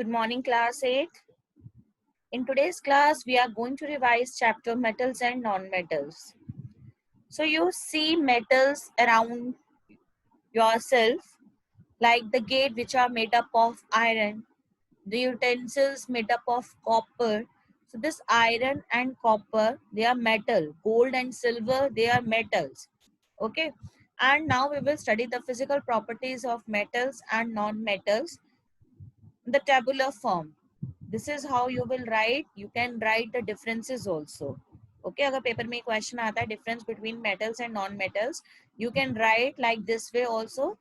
Good morning, class 8. In today's class, we are going to revise chapter metals and non-metals. So you see metals around yourself, like the gate which are made up of iron, the utensils made up of copper. So this iron and copper, they are metal. Gold and silver, they are metals. Okay. And now we will study the physical properties of metals and non-metals in the tabular form. This is how you will write. You can write the differences also. Okay, अगर paper में question आता है difference between metals and non-metals, you can write like this way also.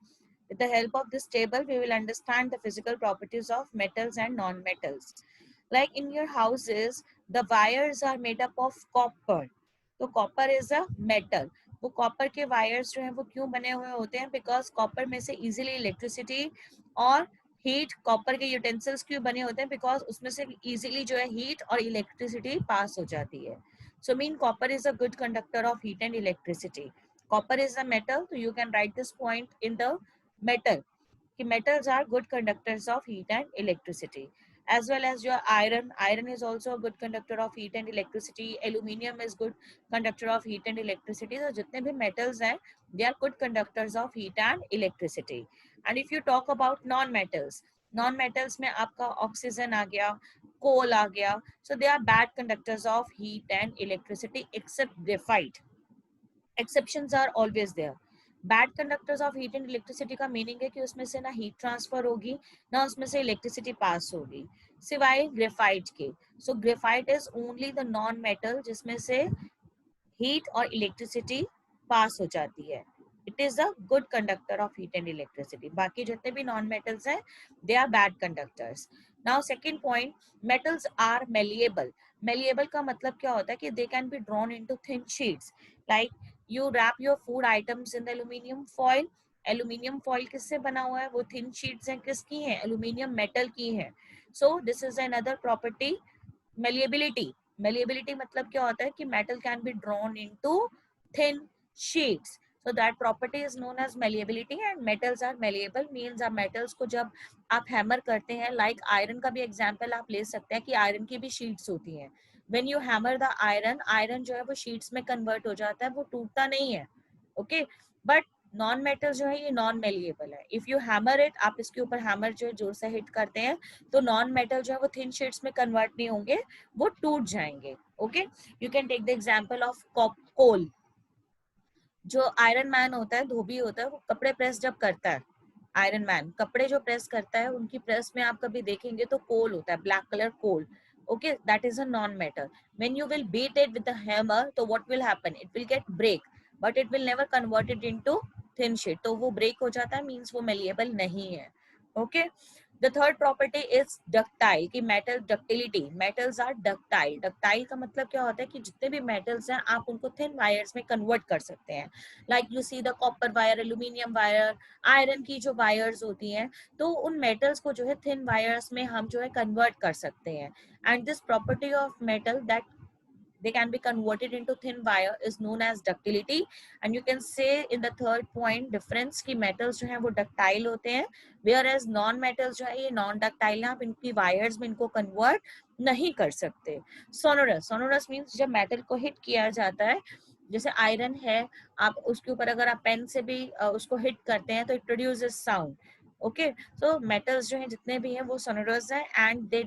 With the help of this table, we will understand the physical properties of metals and non-metals. Like in your houses, the wires are made up of copper. तो copper is a metal. वो copper के wires जो हैं वो क्यों बने हुए होते हैं? Because copper में से easily electricity और हीट, कॉपर के यूटेंसिल्स क्यों बने होते हैं? बिकॉज उसमें से इजीली जो है हीट और इलेक्ट्रिसिटी पास हो जाती है. So mean copper is a good conductor of heat and electricity. Copper is a metal, तो you can write this point in the metal कि metals are good conductors of heat and electricity. As well as your iron is also a good conductor of heat and electricity. Aluminium is good conductor of heat and electricity. So जितने भी metals हैं, they are good conductors of heat and electricity. And if you talk about non-metals में आपका oxygen आ गया, coal आ गया, so they are bad conductors of heat and electricity except graphite. Exceptions are always there. Bad conductors of heat and electricity का meaning है कि उसमें से ना हीट ट्रांसफर होगी ना उसमें से इलेक्ट्रिसिटी पास होगी, सिवाय ग्रेफाइट के. So graphite is only the non metal जिसमें से हीट और इलेक्ट्रिसिटी पास हो जाती है. It is a good conductor of heat and electricity. बाकी जितने भी नॉन मेटल्स हैं, they are bad conductors. Now second point, metals are malleable. Malleable का मतलब क्या होता है कि they can be drawn into thin sheets. Like you wrap your food items in the aluminium foil. Aluminium foil किससे बना हुआ है? वो थिन शीट्स हैं, किसकी हैं? एल्यूमिनियम मेटल की हैं. सो this is another property, malleability. Malleability मतलब क्या होता है कि metal can be drawn into thin sheets. So that property is known as malleability and metals are malleable. means आप metals को जब आप हैमर करते हैं, like iron का भी example आप ले सकते हैं कि iron की भी sheets होती हैं. When you hammer the iron जो है वो sheets में convert हो जाता है, वो टूटता नहीं है. Okay, but नॉन मेटल जो है ये नॉन मेलिएबल है. इफ यू हैमर इट, आप इसके ऊपर हैमर जो है जोर से हिट करते हैं, तो नॉन मेटल जो है वो थिन शीट्स में कन्वर्ट नहीं होंगे, वो टूट जाएंगे. Okay, you can take the example of coal. जो आयरन मैन होता है, धोबी होता है, वो कपड़े प्रेस जब करता है, आयरन मैन कपड़े जो प्रेस करता है, उनकी प्रेस में आप कभी देखेंगे तो कोल होता है, black colour coal. Okay, that is a non-metal. When you will beat it with a hammer, so what will happen? It will get break, but it will never convert it into thin sheet. तो वो break हो जाता है, means वो malleable नहीं है. Okay. The third property is ductile कि metal ductility. Metals are ductile. Ductile का मतलब क्या होता है कि जितने भी metals हैं, आप उनको thin wires में convert कर सकते हैं. Like you see the copper wire, aluminium wire, iron की जो wires होती हैं, तो उन metals को जो है thin wires में हम जो है convert कर सकते हैं. And this property of metal that they can be converted into thin wire is known as ductility. And you can say in the third point difference कि metals जो है वो ductile होते हैं, whereas non metals जो है ये non ductile हैं, आप इनकी wires में इनको convert नहीं कर सकते. Sonorous means जब metal को hit किया जाता है, जैसे आयरन है, आप उसके ऊपर अगर आप पेन से भी उसको हिट करते हैं तो it produces sound. Okay, so metals जो हैं जितने भी हैं वो सोनोरस हैं एंड दे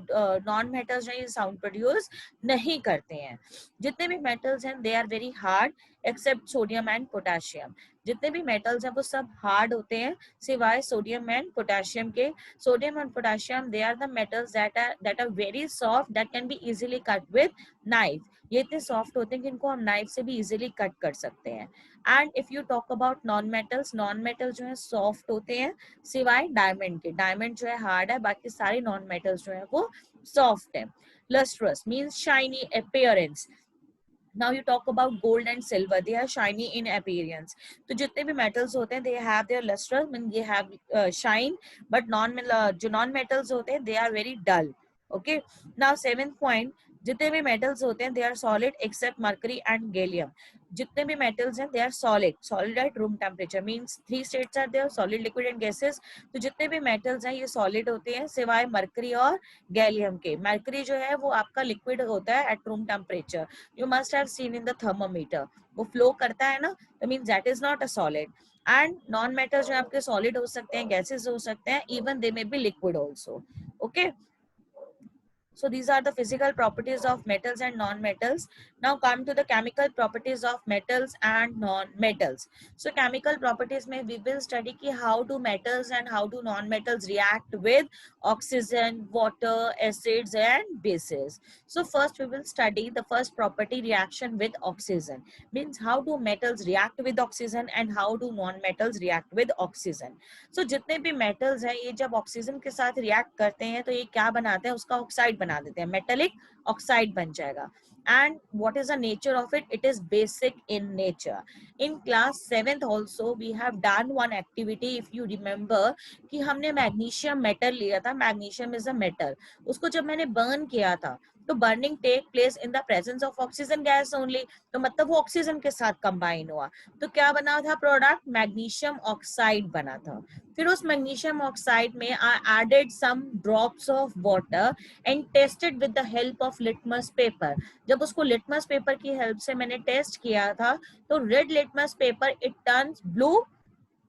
नॉन मेटल्स जो है साउंड प्रोड्यूस नहीं करते हैं. जितने भी मेटल्स हैं they are very hard except sodium and potassium. जितने भी मेटल्स हैं वो सब हार्ड होते हैं सिवाय सोडियम एंड पोटेशियम के. Sodium and potassium they are the metals that are very soft that can be easily cut with knife. ये इतने सॉफ्ट होते हैं कि इनको हम नाइफ से भी इजीली कट कर सकते हैं. And if you talk about non metal जो है सॉफ्ट होते हैं सिवाय डायमंड के. डायमंड जो है हार्ड है, बाकी सारे नॉन मेटल्स जो है वो सॉफ्ट है. Lustrous means shiny appearance. Now you talk about gold and silver, they are shiny in appearance. तो जितने भी metals होते हैं they have their luster, mean they have shine, but जो non metals होते हैं they are very dull. Okay, now seventh point, जितने भी मेटल्स होते हैं they are solid except mercury and gallium. जितने भी मेटल्स हैं they are solid at room temperature, means 3 states are there, solid, liquid and gases. तो जितने भी मेटल्स हैं ये सॉलिड होते हैं सिवाय मर्करी और गैलियम के. मर्करी जो है वो आपका लिक्विड होता है eight room temperature. You must have seen in the thermometer, वो फ्लो करता है ना, तो means that is not a solid. And non metals जो आपके सॉलिड हो सकते हैं, गैसेस हो सकते हैं, even they may be liquid also. Okay, so these are the physical properties of metals and non-metals. Now come to the chemical properties of metals and non-metals. So chemical properties mein we will study ki how do metals and how do non-metals react with oxygen, water, acids and bases. So first we will study the first property, reaction with oxygen. Means how do metals react with oxygen and how do non-metals react with oxygen. So जितने भी metals हैं ये जब oxygen के साथ react करते हैं तो ये क्या बनाते हैं, उसका ऑक्साइड बना देते हैं, मेटेलिक ऑक्साइड बन जाएगा. And what is the nature of it? It is basic in nature. In class 7th also we have done one activity, if you remember, कि हमने मैग्नीशियम मेटल लिया था. Magnesium is a metal. उसको जब मैंने burn किया था तो burning take place in the presence of oxygen gas only. तो मतलब वो ऑक्सीजन के साथ कंबाइन हुआ तो क्या बना था प्रोडक्ट, मैग्नीशियम ऑक्साइड बना था. फिर उस मैग्नीशियम ऑक्साइड में I added some drops of water and tested with the help of litmus paper. जब उसको लिटमस पेपर की हेल्प से मैंने टेस्ट किया था तो red litmus paper it turns blue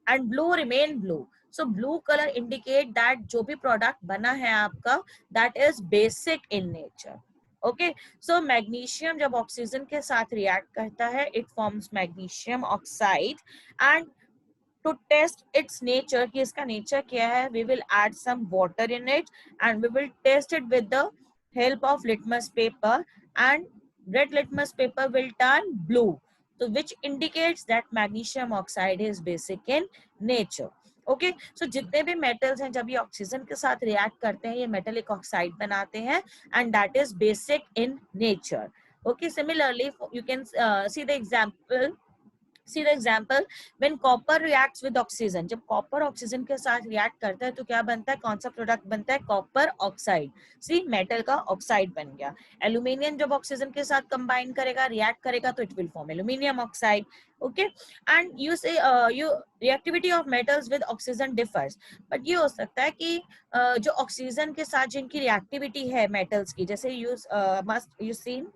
and blue remain blue. So blue colour indicate that जो भी प्रोडक्ट बना है आपका that is basic in nature. Okay, so magnesium जब ऑक्सीजन के साथ रिएक्ट करता है it forms magnesium oxide. And to test its nature कि इसका nature क्या है, we will add some water in it and we will test it with the help of litmus paper and red litmus paper will turn blue, so which indicates that magnesium oxide is basic in nature. Okay, so जितने भी metals हैं जब ये oxygen के साथ react करते हैं ये मेटेलिक ऑक्साइड बनाते हैं and that is basic in nature. Okay, similarly you can see the example. See the example, when copper reacts with oxygen, जब कॉपर ऑक्सीजन के साथ रिएक्ट करता है तो क्या बनता है, कौन सा प्रोडक्ट बनता है, कॉपर ऑक्साइड. सी मेटल का ऑक्साइड बन गया. एल्यूमिनियम जब ऑक्सीजन के साथ कंबाइन करेगा, रिएक्ट करेगा तो it will form aluminium oxide. Okay, and you say you reactivity of metals with oxygen differs. But ये हो सकता है कि जो ऑक्सीजन के साथ जिनकी रिएक्टिविटी है मेटल्स की, जैसे you must you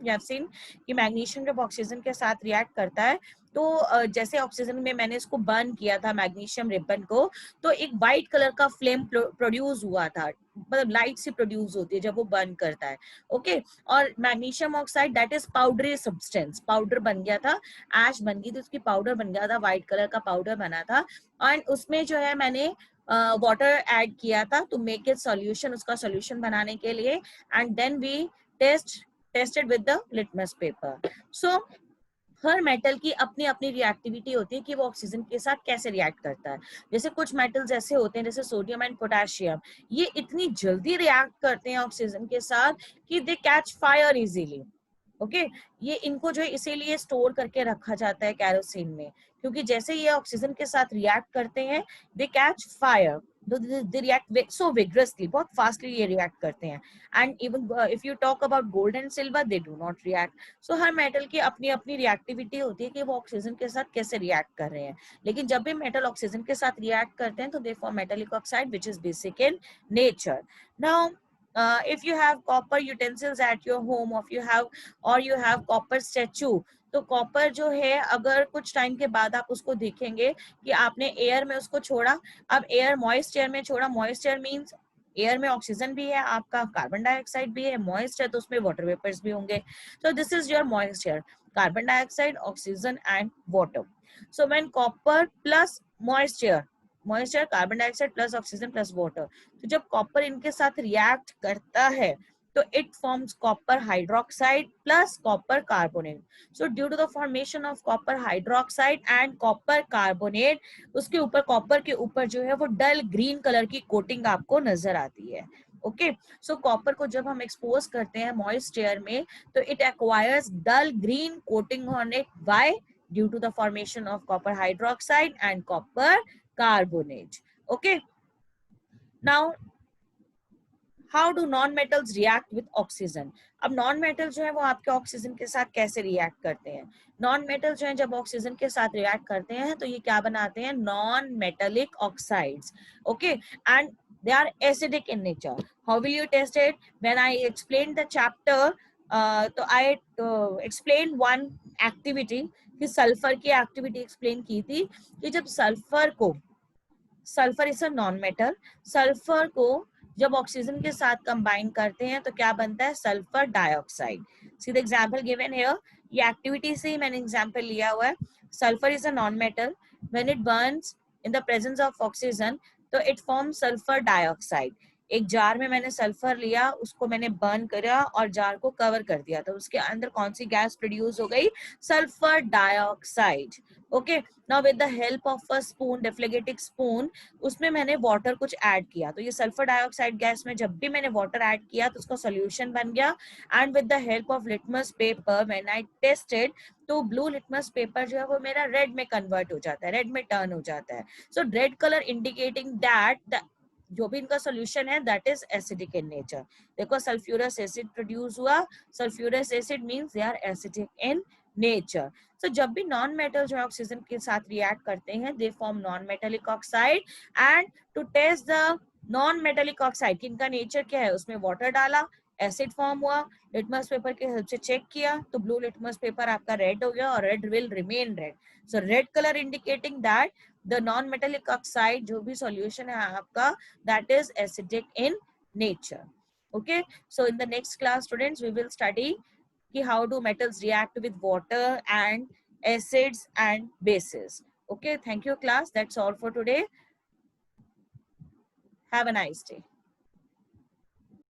have seen कि मैग्नीशियम जब ऑक्सीजन के साथ रिएक्ट करता है तो जैसे ऑक्सीजन में मैंने इसको बर्न किया था मैग्नीशियम रिबन को तो एक वाइट कलर का फ्लेम प्रोड्यूस हुआ था, मतलब लाइट से प्रोड्यूस होती है जब वो बर्न करता है. ओके, और magnesium oxide that is powdery substance, powder बन गया था, ऐश बन गई थी उसकी, पाउडर बन गया था, व्हाइट कलर का पाउडर बना था. एंड उसमें जो है मैंने वाटर ऐड किया था टू मेक इट सॉल्यूशन, उसका सॉल्यूशन बनाने के लिए. And then we tested with the litmus paper. So हर मेटल की अपनी अपनी रिएक्टिविटी होती है कि वो ऑक्सीजन के साथ कैसे रिएक्ट करता है. जैसे कुछ मेटल्स ऐसे होते हैं जैसे सोडियम एंड पोटेशियम, ये इतनी जल्दी रिएक्ट करते हैं ऑक्सीजन के साथ कि दे कैच फायर इजीली. ओके, ये इनको जो है इसीलिए स्टोर करके रखा जाता है कैरोसिन में, क्योंकि जैसे ये ऑक्सीजन के साथ रिएक्ट करते हैं they catch fire, they react so vigorously, बहुत फास्टली ये रिएक्ट करते हैं. And even if you talk about gold and silver they do not react. So हर मेटल की अपनी अपनी रिएक्टिविटी होती है कि वो ऑक्सीजन के साथ कैसे रिएक्ट कर रहे हैं. लेकिन जब भी मेटल ऑक्सीजन के साथ रिएक्ट करते हैं तो they form metallic oxide which is basic in nature. Now if you have copper utensils at your home or you have copper statue, तो कॉपर जो है अगर कुछ टाइम के बाद आप उसको देखेंगे कि आपने एयर में उसको छोड़ा, अब एयर मॉइस्ट एयर में छोड़ा, मॉइस्ट एयर मींस एयर में ऑक्सीजन भी है, आपका कार्बन डाइऑक्साइड भी है, मॉइस्ट है तो उसमें वाटर वेपर्स भी होंगे. So this is your moist air, carbon dioxide, oxygen and water. So when copper plus moisture carbon dioxide plus oxygen plus water, तो जब कॉपर इनके साथ रिएक्ट करता है तो it forms copper hydroxide plus copper carbonate. So due to the formation of copper hydroxide and copper carbonate, उसके ऊपर copper के ऊपर जो है वो डल ग्रीन कलर की कोटिंग आपको नजर आती है. ओके, सो कॉपर को जब हम एक्सपोज करते हैं मॉइस्ट एयर में तो it acquires dull green coating on it. Why? Due to the formation of copper hydroxide and copper carbonate. Okay, now how do non metals react with oxygen. अब non metal जो है वो आपके oxygen के साथ कैसे रिएक्ट करते हैं। नॉन मेटल जो है जब ऑक्सीजन के साथ रिएक्ट करते हैं तो ये क्या बनाते हैं, non metallic oxides. Okay, and they are acidic in nature. How will you test it? When I explained the chapter, तो I explained one activity, कि सल्फर की एक्टिविटी एक्सप्लेन की थी कि जब सल्फर को, sulphur is a non metal, sulphur को जब ऑक्सीजन के साथ कंबाइन करते हैं तो क्या बनता है, sulphur dioxide. See the example given here, ये एक्टिविटी से ही मैंने एग्जांपल लिया हुआ है। Sulphur is a non metal, when it Burns in the presence of oxygen तो इट फॉर्म सल्फर डाइऑक्साइड। एक जार में मैंने सल्फर लिया, उसको मैंने बर्न करा और जार को कवर कर दिया, तो उसके अंदर कौन सी गैस प्रोड्यूस हो गई, sulphur dioxide. Okay, now with the help of a spoon, deflagrating spoon, उसमें मैंने वाटर कुछ ऐड किया, तो ये सल्फर डाइऑक्साइड गैस में जब भी मैंने वाटर ऐड किया तो उसका सोल्यूशन बन गया। And with the help of litmus paper when I tasted, तो ब्लू लिटमस पेपर जो है वो मेरा रेड में कन्वर्ट हो जाता है, रेड में टर्न हो जाता है। So red colour indicating that जो भी इनका सोल्यूशन है that is acidic in nature. देखो सल्फ्यूरस एसिड प्रोड्यूस हुआ, sulphurous acid means they are acidic in nature. So जब भी नॉन मेटल जो ऑक्सीजन के साथ रिएक्ट करते हैं they form non metallic oxide. And to test the non metallic oxide, इनका नेचर क्या है, उसमें वाटर डाला, एसिड फॉर्म हुआ, लिटमस पेपर के हेल्प से चेक किया तो ब्लू लिटमस पेपर आपका रेड हो गया और red will remain red. So red colour indicating that the non metallic oxide जो भी सॉल्यूशन है आपका that is acidic in nature. Okay, so in the next class students we will study how do metals react with water and acids and bases. Okay, thank you class, that's all for today. Have a nice day.